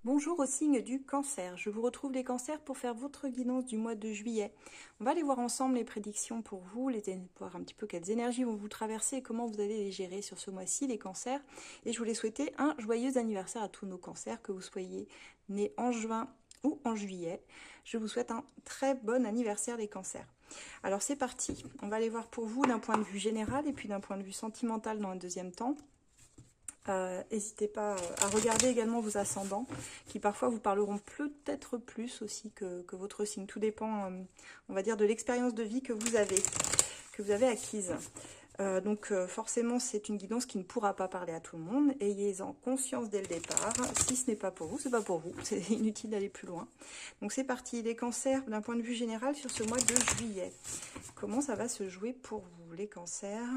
Bonjour au signe du cancer. Je vous retrouve les cancers pour faire votre guidance du mois de juillet. On va aller voir ensemble les prédictions pour vous, voir un petit peu quelles énergies vont vous traverser et comment vous allez les gérer sur ce mois-ci, les cancers. Et je voulais souhaiter un joyeux anniversaire à tous nos cancers, que vous soyez nés en juin ou en juillet. Je vous souhaite un très bon anniversaire les cancers. Alors c'est parti, on va aller voir pour vous d'un point de vue général et puis d'un point de vue sentimental dans un deuxième temps. N'hésitez pas à regarder également vos ascendants, qui parfois vous parleront peut-être plus aussi que votre signe. Tout dépend, on va dire, de l'expérience de vie que vous avez acquise. Forcément, c'est une guidance qui ne pourra pas parler à tout le monde. Ayez-en conscience dès le départ. Si ce n'est pas pour vous, c'est pas pour vous. C'est inutile d'aller plus loin. Donc c'est parti. Les cancers, d'un point de vue général, sur ce mois de juillet. Comment ça va se jouer pour vous, les cancers ?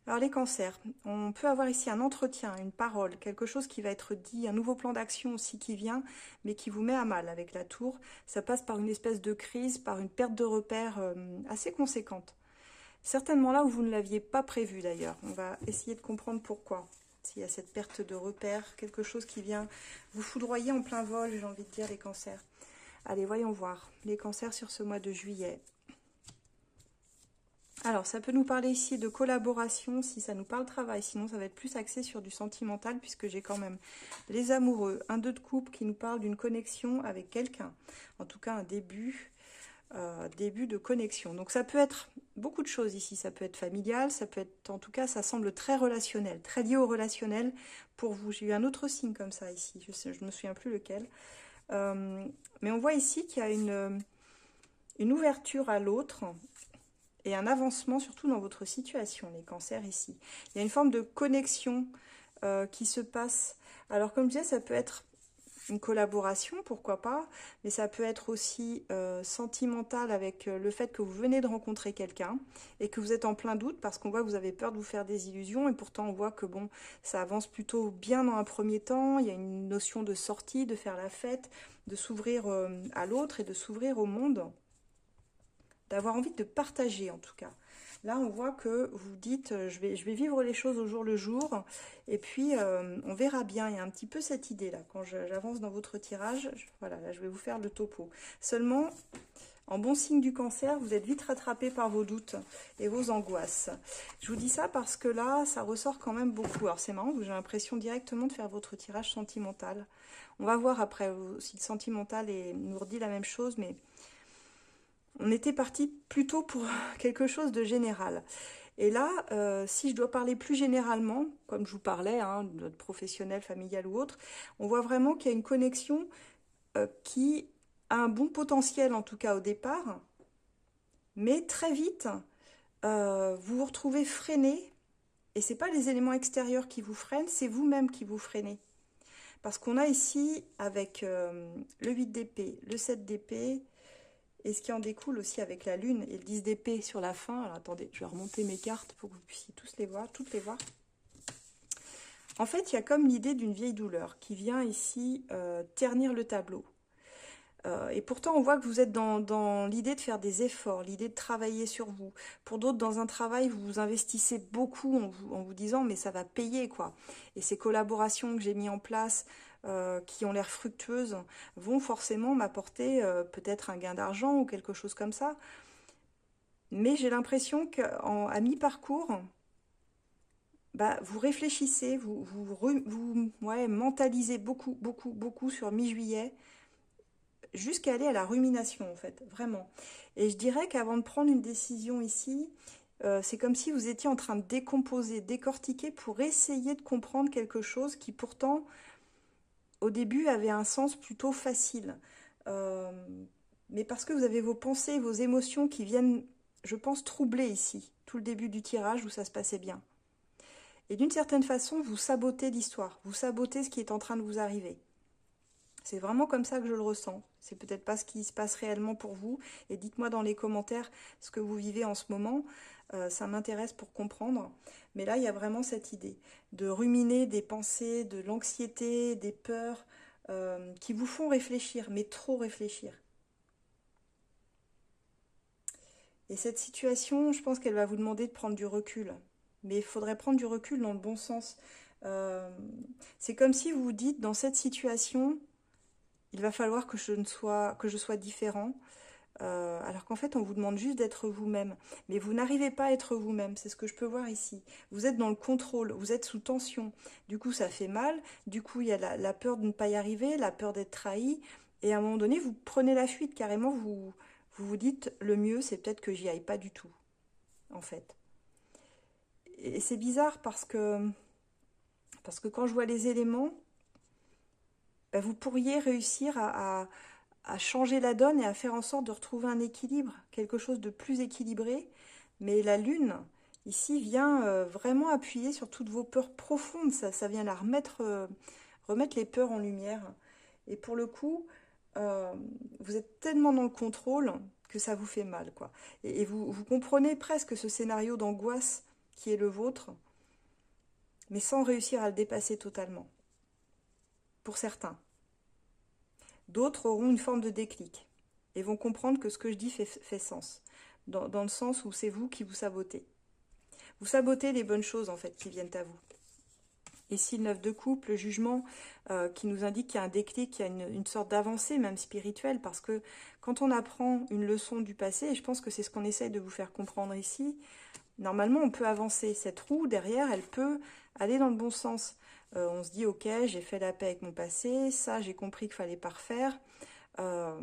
Alors les cancers, on peut avoir ici un entretien, une parole, quelque chose qui va être dit, un nouveau plan d'action aussi qui vient, mais qui vous met à mal avec la tour. Ça passe par une espèce de crise, par une perte de repères assez conséquente. Certainement là où vous ne l'aviez pas prévu d'ailleurs. On va essayer de comprendre pourquoi. S'il y a cette perte de repères, quelque chose qui vient vous foudroyer en plein vol, j'ai envie de dire les cancers. Allez, voyons voir. Les cancers sur ce mois de juillet. Alors, ça peut nous parler ici de collaboration, si ça nous parle travail. Sinon, ça va être plus axé sur du sentimental, puisque j'ai quand même les amoureux, un 2 de coupe qui nous parle d'une connexion avec quelqu'un. En tout cas, un début de connexion. Donc, ça peut être beaucoup de choses ici. Ça peut être familial, ça peut être, en tout cas, ça semble très relationnel, très lié au relationnel pour vous. J'ai eu un autre signe comme ça ici, je ne me souviens plus lequel. Mais on voit ici qu'il y a une ouverture à l'autre, et un avancement surtout dans votre situation, les cancers ici. Il y a une forme de connexion qui se passe. Alors comme je disais, ça peut être une collaboration, pourquoi pas, mais ça peut être aussi sentimental avec le fait que vous venez de rencontrer quelqu'un et que vous êtes en plein doute parce qu'on voit que vous avez peur de vous faire des illusions et pourtant on voit que bon, ça avance plutôt bien dans un premier temps. Il y a une notion de sortie, de faire la fête, de s'ouvrir à l'autre et de s'ouvrir au monde, d'avoir envie de partager en tout cas. Là, on voit que vous dites, je vais vivre les choses au jour le jour, et puis on verra bien. Il y a un petit peu cette idée-là. Quand j'avance dans votre tirage, voilà, là, je vais vous faire le topo. Seulement, en bon signe du cancer, vous êtes vite rattrapé par vos doutes et vos angoisses. Je vous dis ça parce que là, ça ressort quand même beaucoup. Alors c'est marrant, j'ai l'impression directement de faire votre tirage sentimental. On va voir après si le sentimental nous redit la même chose, mais on était parti plutôt pour quelque chose de général. Et là, si je dois parler plus généralement, comme je vous parlais, hein, de notre professionnel, familial ou autre, on voit vraiment qu'il y a une connexion qui a un bon potentiel, en tout cas au départ, mais très vite, vous vous retrouvez freiné, et ce n'est pas les éléments extérieurs qui vous freinent, c'est vous-même qui vous freinez. Parce qu'on a ici, avec le 8 d'épée, le 7 d'épée, et ce qui en découle aussi avec la lune et le 10 d'épée sur la fin. Alors attendez, je vais remonter mes cartes pour que vous puissiez toutes les voir. En fait, il y a comme l'idée d'une vieille douleur qui vient ici ternir le tableau. Et pourtant, on voit que vous êtes dans l'idée de faire des efforts, l'idée de travailler sur vous. Pour d'autres, dans un travail, vous vous investissez beaucoup en vous disant « mais ça va payer ». Quoi. Et ces collaborations que j'ai mis en place, qui ont l'air fructueuses, vont forcément m'apporter peut-être un gain d'argent ou quelque chose comme ça. Mais j'ai l'impression qu'à mi-parcours, bah, vous réfléchissez, vous mentalisez beaucoup sur mi-juillet, jusqu'à aller à la rumination en fait, vraiment. Et je dirais qu'avant de prendre une décision ici, c'est comme si vous étiez en train de décomposer, décortiquer pour essayer de comprendre quelque chose qui pourtant, au début, avait un sens plutôt facile. Euh, mais parce que vous avez vos pensées, vos émotions qui viennent, je pense, troubler ici, tout le début du tirage où ça se passait bien. Et d'une certaine façon, vous sabotez l'histoire, vous sabotez ce qui est en train de vous arriver. C'est vraiment comme ça que je le ressens. C'est peut-être pas ce qui se passe réellement pour vous. Et dites-moi dans les commentaires ce que vous vivez en ce moment. Ça m'intéresse pour comprendre. Mais là, il y a vraiment cette idée de ruminer des pensées, de l'anxiété, des peurs qui vous font réfléchir, mais trop réfléchir. Et cette situation, je pense qu'elle va vous demander de prendre du recul. Mais il faudrait prendre du recul dans le bon sens. C'est comme si vous vous dites, dans cette situation, il va falloir que je sois différent. Alors qu'en fait, on vous demande juste d'être vous-même. Mais vous n'arrivez pas à être vous-même, c'est ce que je peux voir ici. Vous êtes dans le contrôle, vous êtes sous tension. Du coup, ça fait mal. Du coup, il y a la peur de ne pas y arriver, la peur d'être trahi. Et à un moment donné, vous prenez la fuite, carrément, vous dites, le mieux, c'est peut-être que j'y aille pas du tout, en fait. Et c'est bizarre parce que quand je vois les éléments, ben, vous pourriez réussir à changer la donne et à faire en sorte de retrouver un équilibre, quelque chose de plus équilibré. Mais la lune, ici, vient vraiment appuyer sur toutes vos peurs profondes. Ça vient la remettre les peurs en lumière. Et pour le coup, euh, vous êtes tellement dans le contrôle que ça vous fait mal, quoi. Et vous comprenez presque ce scénario d'angoisse qui est le vôtre, mais sans réussir à le dépasser totalement. Pour certains. D'autres auront une forme de déclic et vont comprendre que ce que je dis fait sens, dans le sens où c'est vous qui vous sabotez. Vous sabotez les bonnes choses en fait qui viennent à vous. Ici, le 9 de coupe, le jugement qui nous indique qu'il y a un déclic, qu'il y a une sorte d'avancée même spirituelle, parce que quand on apprend une leçon du passé, et je pense que c'est ce qu'on essaye de vous faire comprendre ici, normalement on peut avancer. Cette roue derrière, elle peut aller dans le bon sens. On se dit, ok, j'ai fait la paix avec mon passé, ça j'ai compris qu'il fallait pas refaire. Euh,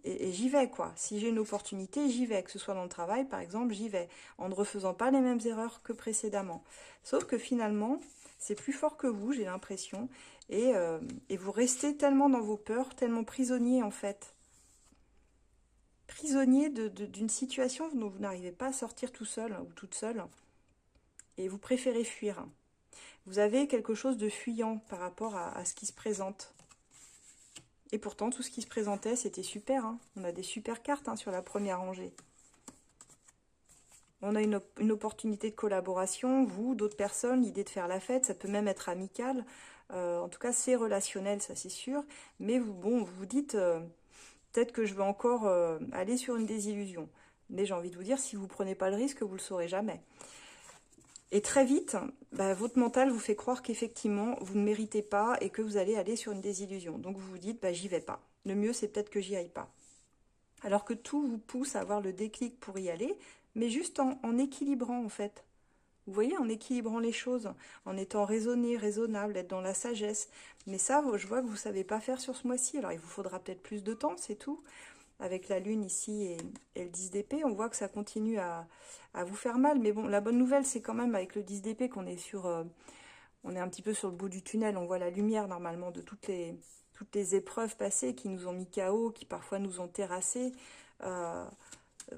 et j'y vais, quoi. Si j'ai une opportunité, j'y vais. Que ce soit dans le travail, par exemple, j'y vais. En ne refaisant pas les mêmes erreurs que précédemment. Sauf que finalement, c'est plus fort que vous, j'ai l'impression. Et vous restez tellement dans vos peurs, tellement prisonnier, en fait. Prisonnier d'une situation dont vous n'arrivez pas à sortir tout seul ou toute seule. Et vous préférez fuir. Vous avez quelque chose de fuyant par rapport à ce qui se présente. Et pourtant, tout ce qui se présentait, c'était super. Hein. On a des super cartes hein, sur la première rangée. On a une opportunité de collaboration, vous, d'autres personnes, l'idée de faire la fête, ça peut même être amical. En tout cas, c'est relationnel, ça c'est sûr. Mais vous vous dites, peut-être que je vais encore aller sur une désillusion. Mais j'ai envie de vous dire, si vous ne prenez pas le risque, vous ne le saurez jamais. Et très vite, bah, votre mental vous fait croire qu'effectivement, vous ne méritez pas et que vous allez aller sur une désillusion. Donc vous vous dites, bah, j'y vais pas. Le mieux, c'est peut-être que j'y aille pas. Alors que tout vous pousse à avoir le déclic pour y aller, mais juste en équilibrant en fait. Vous voyez, en équilibrant les choses, en étant raisonné, raisonnable, être dans la sagesse. Mais ça, je vois que vous ne savez pas faire sur ce mois-ci. Alors il vous faudra peut-être plus de temps, c'est tout. Avec la lune ici et le 10 d'épée, on voit que ça continue à vous faire mal. Mais bon, la bonne nouvelle, c'est quand même avec le 10 d'épée qu'on est on est un petit peu sur le bout du tunnel. On voit la lumière normalement de toutes les épreuves passées qui nous ont mis KO, qui parfois nous ont terrassés.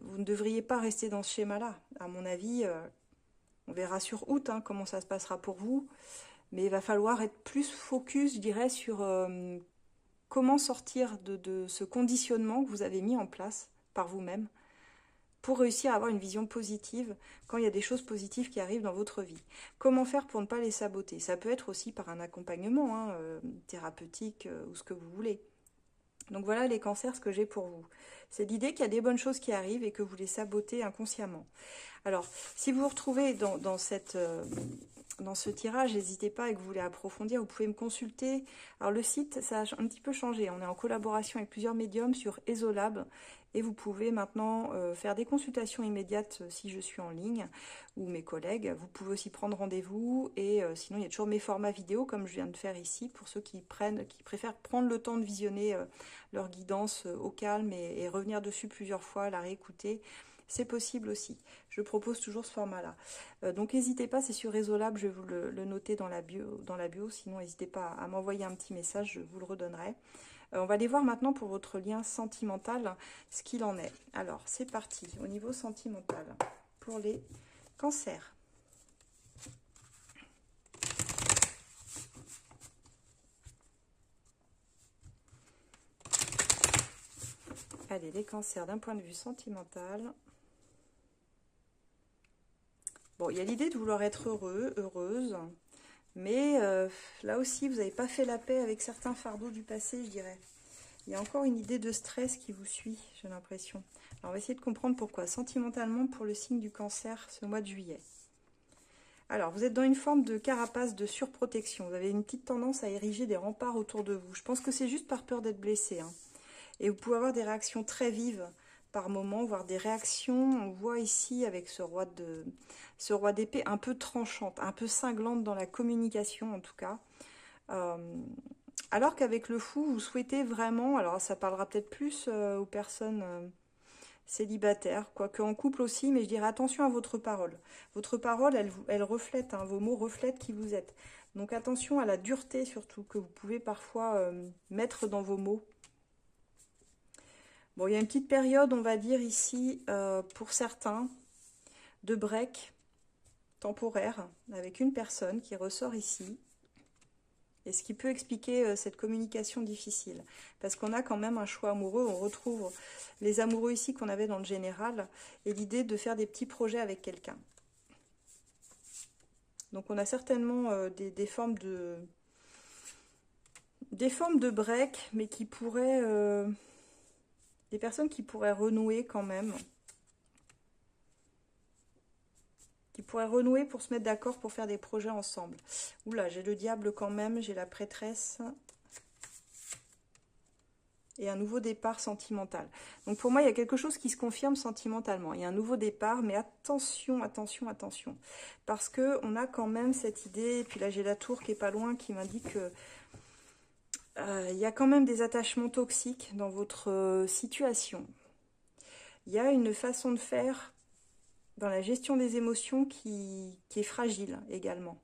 Vous ne devriez pas rester dans ce schéma-là. À mon avis, on verra sur août hein, comment ça se passera pour vous. Mais il va falloir être plus focus, je dirais, sur comment sortir de ce conditionnement que vous avez mis en place par vous-même pour réussir à avoir une vision positive quand il y a des choses positives qui arrivent dans votre vie. Comment faire pour ne pas les saboter? Ça peut être aussi par un accompagnement hein, thérapeutique ou ce que vous voulez. Donc voilà les cancers, ce que j'ai pour vous. C'est l'idée qu'il y a des bonnes choses qui arrivent et que vous les sabotez inconsciemment. Alors, si vous vous retrouvez dans ce tirage, n'hésitez pas et que vous voulez approfondir, vous pouvez me consulter. Alors le site, ça a un petit peu changé. On est en collaboration avec plusieurs médiums sur EsoLab et vous pouvez maintenant faire des consultations immédiates si je suis en ligne ou mes collègues. Vous pouvez aussi prendre rendez-vous et sinon il y a toujours mes formats vidéo comme je viens de faire ici pour ceux qui préfèrent prendre le temps de visionner leur guidance au calme et revenir dessus plusieurs fois, la réécouter. C'est possible aussi. Je propose toujours ce format-là. Donc n'hésitez pas, c'est sur Résolable, je vais vous le noter dans la bio. Sinon, n'hésitez pas à m'envoyer un petit message, je vous le redonnerai. On va aller voir maintenant pour votre lien sentimental ce qu'il en est. Alors, c'est parti. Au niveau sentimental, pour les cancers. Allez, les cancers d'un point de vue sentimental. Bon, il y a l'idée de vouloir être heureux, heureuse, mais là aussi, vous n'avez pas fait la paix avec certains fardeaux du passé, je dirais. Il y a encore une idée de stress qui vous suit, j'ai l'impression. Alors, on va essayer de comprendre pourquoi. Sentimentalement, pour le signe du cancer, ce mois de juillet. Alors, vous êtes dans une forme de carapace de surprotection. Vous avez une petite tendance à ériger des remparts autour de vous. Je pense que c'est juste par peur d'être blessé, hein. Et vous pouvez avoir des réactions très vives par moment, voire des réactions, on voit ici avec ce roi d'épée un peu tranchante, un peu cinglante dans la communication en tout cas. Euh, alors qu'avec le fou, vous souhaitez vraiment, alors ça parlera peut-être plus aux personnes célibataires, quoique en couple aussi, mais je dirais attention à votre parole. Votre parole, elle reflète, hein, vos mots reflètent qui vous êtes. Donc attention à la dureté surtout que vous pouvez parfois mettre dans vos mots. Bon, il y a une petite période, on va dire ici, pour certains, de break temporaire avec une personne qui ressort ici. Et ce qui peut expliquer cette communication difficile. Parce qu'on a quand même un choix amoureux, on retrouve les amoureux ici qu'on avait dans le général, et l'idée de faire des petits projets avec quelqu'un. Donc on a certainement des formes de break, mais qui pourraient... des personnes qui pourraient renouer quand même. Qui pourraient renouer pour se mettre d'accord pour faire des projets ensemble. Oula, j'ai le diable quand même, j'ai la prêtresse. Et un nouveau départ sentimental. Donc pour moi, il y a quelque chose qui se confirme sentimentalement. Il y a un nouveau départ, mais attention, attention, attention. Parce qu'on a quand même cette idée, et puis là j'ai la tour qui est pas loin, qui m'indique que il y a quand même des attachements toxiques dans votre situation. Il y a une façon de faire dans la gestion des émotions qui est fragile également.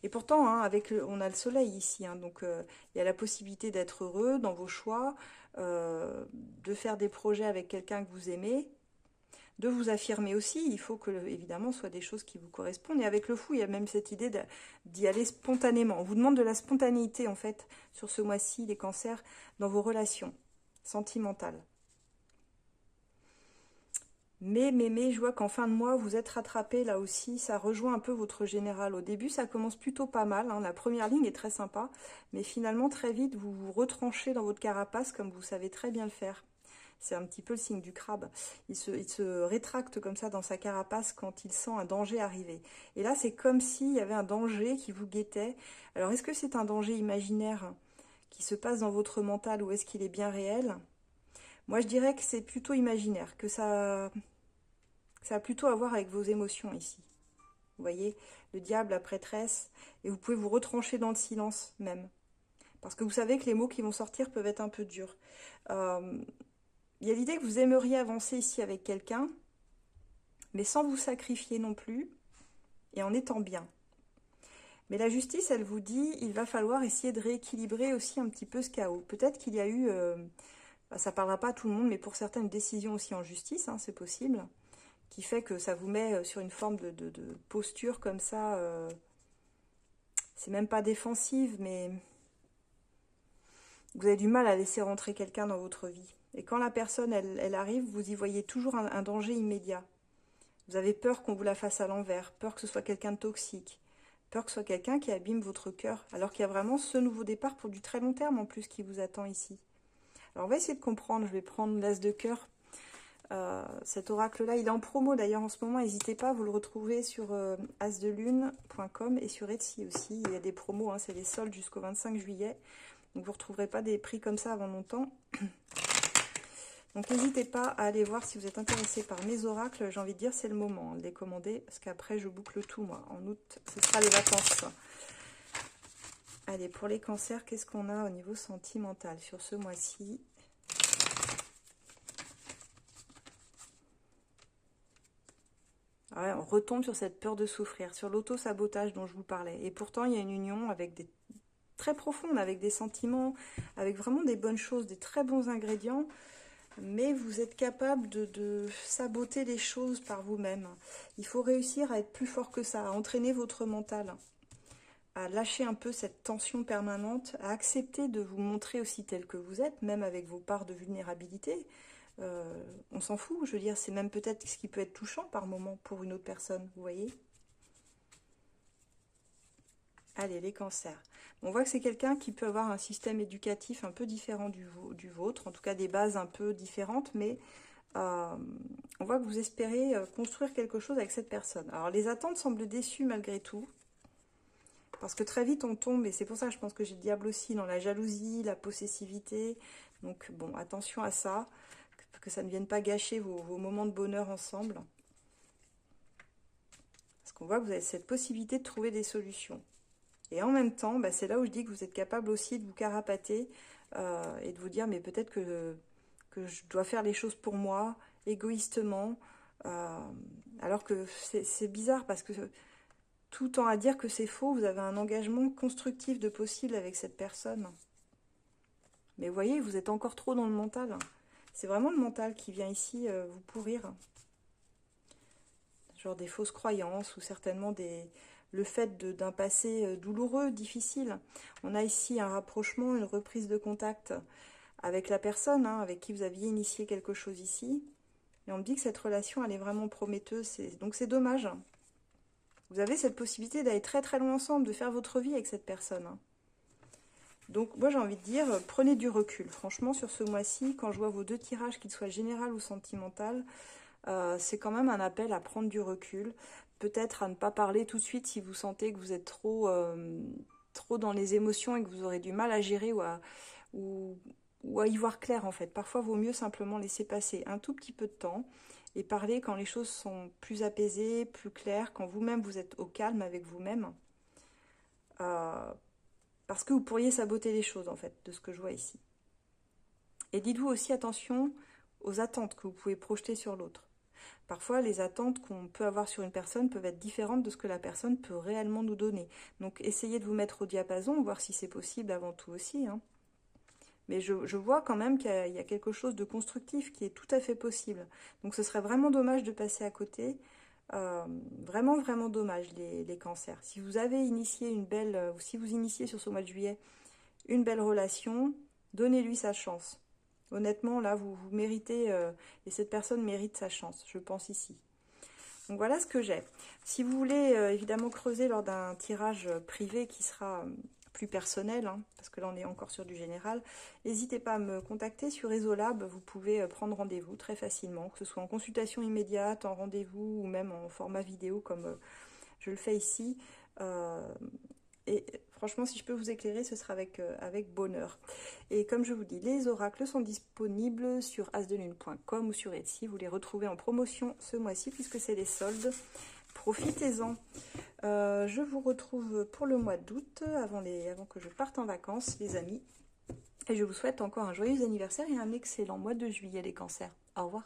Et pourtant, hein, on a le soleil ici, hein, donc il y a la possibilité d'être heureux dans vos choix, de faire des projets avec quelqu'un que vous aimez, de vous affirmer aussi. Il faut que, évidemment, ce soit des choses qui vous correspondent. Et avec le fou, il y a même cette idée d'y aller spontanément. On vous demande de la spontanéité, en fait, sur ce mois-ci, les cancers, dans vos relations sentimentales. Mais, je vois qu'en fin de mois, vous êtes rattrapé là aussi. Ça rejoint un peu votre général. Au début, ça commence plutôt pas mal, hein. La première ligne est très sympa. Mais finalement, très vite, vous vous retranchez dans votre carapace comme vous savez très bien le faire. C'est un petit peu le signe du crabe. Il se rétracte comme ça dans sa carapace quand il sent un danger arriver. Et là, c'est comme s'il y avait un danger qui vous guettait. Alors, est-ce que c'est un danger imaginaire qui se passe dans votre mental ou est-ce qu'il est bien réel? Moi, je dirais que c'est plutôt imaginaire, que ça a plutôt à voir avec vos émotions ici. Vous voyez, le diable, la prêtresse, et vous pouvez vous retrancher dans le silence même. Parce que vous savez que les mots qui vont sortir peuvent être un peu durs. Il y a l'idée que vous aimeriez avancer ici avec quelqu'un, mais sans vous sacrifier non plus, et en étant bien. Mais la justice, elle vous dit, il va falloir essayer de rééquilibrer aussi un petit peu ce chaos. Peut-être qu'il y a eu, ça ne parlera pas à tout le monde, mais pour certaines décisions aussi en justice, hein, c'est possible, qui fait que ça vous met sur une forme de posture comme ça, c'est même pas défensive, mais vous avez du mal à laisser rentrer quelqu'un dans votre vie. Et quand la personne, elle arrive, vous y voyez toujours un danger immédiat. Vous avez peur qu'on vous la fasse à l'envers, peur que ce soit quelqu'un de toxique, peur que ce soit quelqu'un qui abîme votre cœur, alors qu'il y a vraiment ce nouveau départ pour du très long terme en plus qui vous attend ici. Alors on va essayer de comprendre, je vais prendre l'as de cœur. Cet oracle-là, il est en promo d'ailleurs en ce moment, n'hésitez pas, vous le retrouvez sur asdelune.com et sur Etsy aussi. Il y a des promos, hein, c'est les soldes jusqu'au 25 juillet. Donc vous ne retrouverez pas des prix comme ça avant longtemps. Donc n'hésitez pas à aller voir si vous êtes intéressé par mes oracles. J'ai envie de dire c'est le moment de les commander parce qu'après je boucle tout moi. En août, ce sera les vacances. Allez, pour les cancers, qu'est-ce qu'on a au niveau sentimental sur ce mois-ci? Ouais, on retombe sur cette peur de souffrir, sur l'auto-sabotage dont je vous parlais. Et pourtant, il y a une union avec des très profonde, avec des sentiments, avec vraiment des bonnes choses, des très bons ingrédients. Mais vous êtes capable de saboter les choses par vous-même. Il faut réussir à être plus fort que ça, à entraîner votre mental, à lâcher un peu cette tension permanente, à accepter de vous montrer aussi tel que vous êtes, même avec vos parts de vulnérabilité. On s'en fout, je veux dire, c'est même peut-être ce qui peut être touchant par moment pour une autre personne, vous voyez. Allez, les cancers. On voit que c'est quelqu'un qui peut avoir un système éducatif un peu différent du vôtre, en tout cas des bases un peu différentes, mais On voit que vous espérez construire quelque chose avec cette personne. Alors les attentes semblent déçues malgré tout. Parce que très vite on tombe, et c'est pour ça que je pense que j'ai le diable aussi, dans la jalousie, la possessivité. Donc bon, attention à ça, que ça ne vienne pas gâcher vos moments de bonheur ensemble. Parce qu'on voit que vous avez cette possibilité de trouver des solutions. Et en même temps, bah, c'est là où je dis que vous êtes capable aussi de vous carapater et de vous dire, mais peut-être que je dois faire les choses pour moi, égoïstement. Alors que c'est bizarre parce que tout tend à dire que c'est faux, vous avez un engagement constructif de possible avec cette personne. Mais vous voyez, vous êtes encore trop dans le mental. C'est vraiment le mental qui vient ici vous pourrir. Genre des fausses croyances ou certainement le fait d'un passé douloureux, difficile. On a ici un rapprochement, une reprise de contact avec la personne avec qui vous aviez initié quelque chose ici. Et on me dit que cette relation, elle est vraiment prometteuse. Donc c'est dommage. Vous avez cette possibilité d'aller très très loin ensemble, de faire votre vie avec cette personne. Donc moi j'ai envie de dire, prenez du recul. Franchement, sur ce mois-ci, quand je vois vos 2 tirages, qu'ils soient général ou sentimental, c'est quand même un appel à prendre du recul. Peut-être à ne pas parler tout de suite si vous sentez que vous êtes trop dans les émotions et que vous aurez du mal à gérer ou à y voir clair en fait. Parfois, il vaut mieux simplement laisser passer un tout petit peu de temps et parler quand les choses sont plus apaisées, plus claires, quand vous-même vous êtes au calme avec vous-même. Parce que vous pourriez saboter les choses en fait, de ce que je vois ici. Et dites-vous aussi attention aux attentes que vous pouvez projeter sur l'autre. Parfois, les attentes qu'on peut avoir sur une personne peuvent être différentes de ce que la personne peut réellement nous donner. Donc, essayez de vous mettre au diapason, voir si c'est possible avant tout aussi. Mais je vois quand même qu'il y a quelque chose de constructif qui est tout à fait possible. Donc, ce serait vraiment dommage de passer à côté. Vraiment, vraiment dommage, les cancers. Si vous avez initié ou si vous initiez sur ce mois de juillet une belle relation, donnez-lui sa chance. Honnêtement, là, vous méritez, et cette personne mérite sa chance, je pense ici. Donc voilà ce que j'ai. Si vous voulez évidemment creuser lors d'un tirage privé qui sera plus personnel, parce que là on est encore sur du général, n'hésitez pas à me contacter sur Esolab. Vous pouvez prendre rendez-vous très facilement, que ce soit en consultation immédiate, en rendez-vous ou même en format vidéo comme je le fais ici. Et franchement, si je peux vous éclairer, ce sera avec bonheur. Et comme je vous dis, les oracles sont disponibles sur asdelune.com ou sur Etsy. Vous les retrouvez en promotion ce mois-ci puisque c'est les soldes. Profitez-en. Je vous retrouve pour le mois d'août, avant que je parte en vacances, les amis. Et je vous souhaite encore un joyeux anniversaire et un excellent mois de juillet, les cancers. Au revoir.